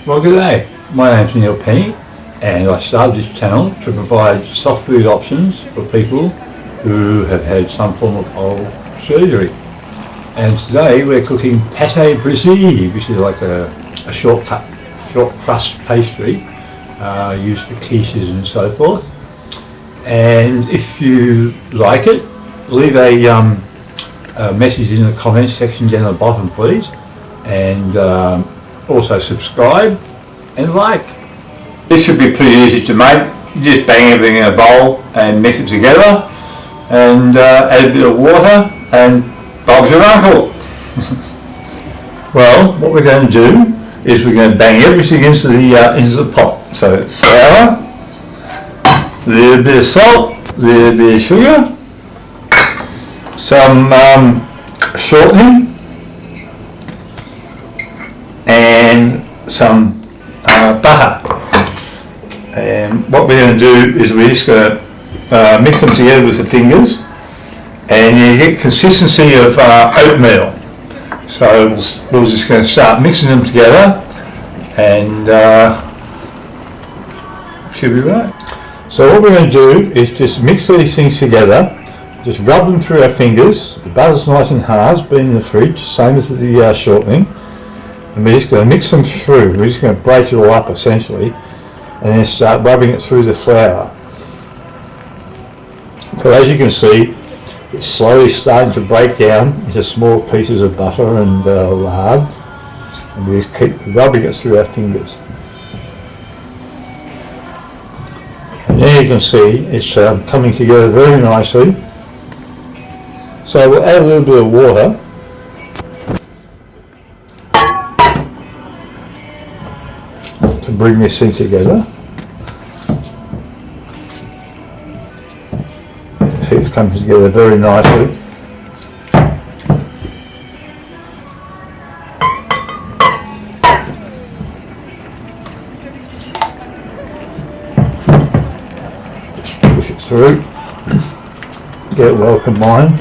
Well, good day. My name's Neil Penny, and I started this channel to provide soft food options for people who have had some form of oral surgery. And today we're cooking Pate Brisee, which is like a short crust pastry used for quiches and so forth. And if you like it, leave a message in the comments section down at the bottom, please. And also subscribe and like. This should be pretty easy to make. You just bang everything in a bowl and mix it together, and add a bit of water, and Bob's your uncle. Well, what we're going to do is we're going to bang everything into the pot. So flour, a little bit of salt, a little bit of sugar, some shortening, and some butter. And what we're going to do is we're just going to mix them together with the fingers, and you get consistency of oatmeal. So we're just going to start mixing them together, and should be right. So what we're going to do is just mix these things together, just rub them through our fingers. The butter's nice and hard, it's been in the fridge, same as the shortening. And we're just going to mix them through. We're just going to break it all up essentially, and then start rubbing it through the flour. But as you can see, it's slowly starting to break down into small pieces of butter and lard, and we just keep rubbing it through our fingers. And there you can see it's coming together very nicely. So we'll add a little bit of water. To bring this thing together. See, it's coming together very nicely. Just push it through. Get it well combined.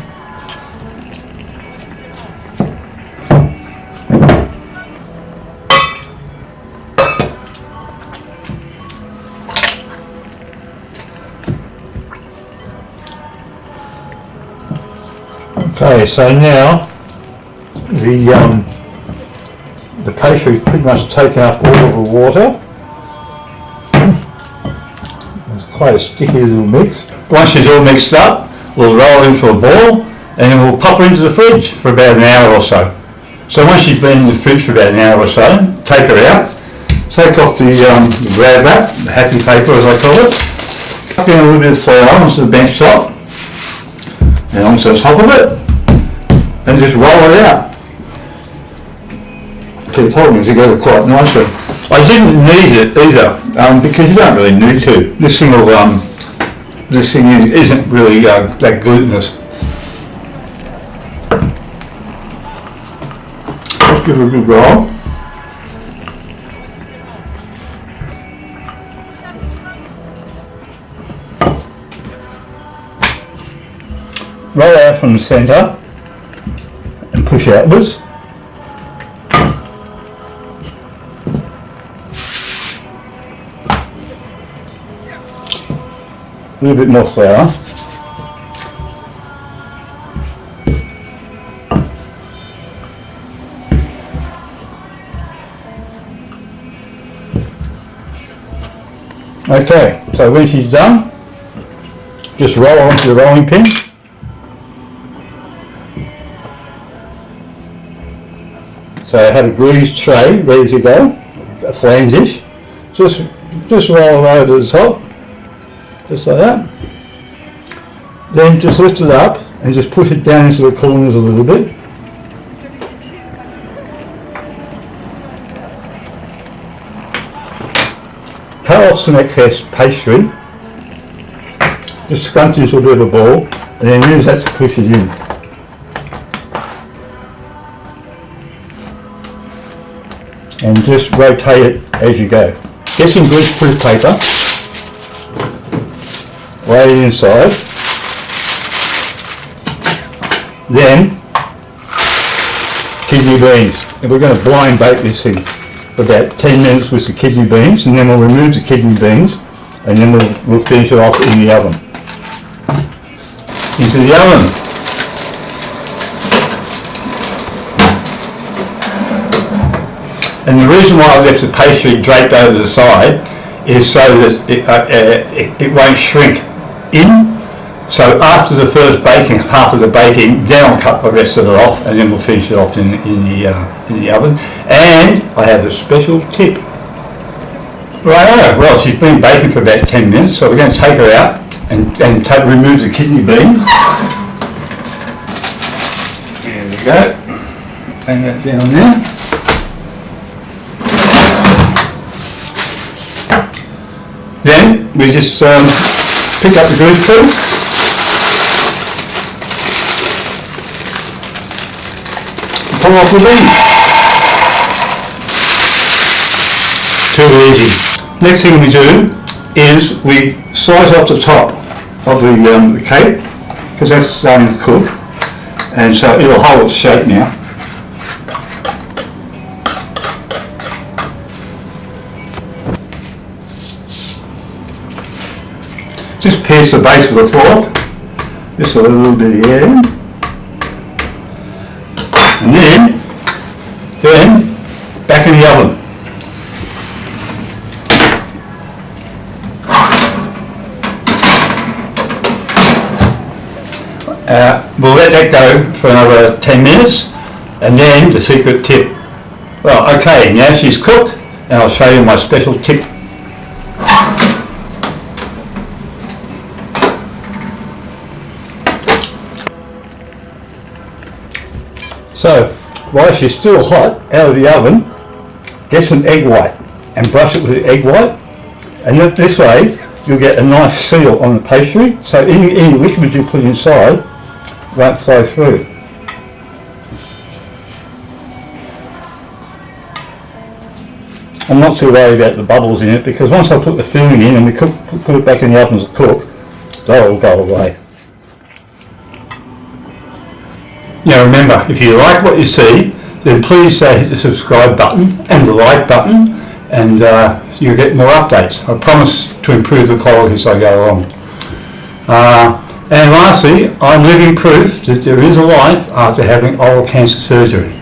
Okay, so now the pastry is pretty much taken up all of the water. It's quite a sticky little mix. Once it's all mixed up, we'll roll it into a ball, and then we'll pop it into the fridge for about an hour or so. So once she's been in the fridge for about an hour or so, take her out, take off the grab wrap, the happy paper as I call it, tuck in a little bit of flour onto the bench top, and onto the top of it, and just roll it out. Keep holding it together quite nicely. I didn't knead it either, because you don't really need to. This thing isn't really that glutinous. Let's give it a good roll. Roll out from the centre and push outwards. A little bit more flour. Okay, so when she's done, just roll onto the rolling pin. So I have a greased tray ready to go, a flan dish. Just roll it over the top, just like that. Then just lift it up and just push it down into the corners a little bit. Cut off some excess pastry, just scrunch into a bit of a ball, and then use that to push it in. And just rotate it as you go. Get some greaseproof paper, lay it inside, then kidney beans, and we're going to blind bake this thing. for about 10 minutes with the kidney beans, and then we'll remove the kidney beans, and then we'll finish it off in the oven. Into the oven. And the reason why I left the pastry draped over the side is so that it won't shrink in. So after the first baking, half of the baking, then I'll cut the rest of it off, and then we'll finish it off in the oven. And I have a special tip. Right, well, she's been baking for about 10 minutes, so we're going to take her out and remove the kidney beans. There we go. Hang that down there. Then we just pick up the grease food. Pull off the beans. Too easy. Next thing we do is we slice off the top of the cake, because that's starting to cook, and so it'll hold its shape now. Just pierce the base with a fork, just a little bit of air, and then back in the oven. We'll let that go for another 10 minutes, and then the secret tip. Well, okay, now she's cooked, and I'll show you my special tip. So, while she's still hot, out of the oven, get some egg white and brush it with the egg white, and this way you'll get a nice seal on the pastry, so any liquid you put inside won't flow through. I'm not too worried about the bubbles in it, because once I put the filling in and we put it back in the oven to cook, they'll go away. Now remember, if you like what you see, then please hit the subscribe button and the like button, and you'll get more updates. I promise to improve the quality as I go along. And lastly, I'm living proof that there is a life after having oral cancer surgery.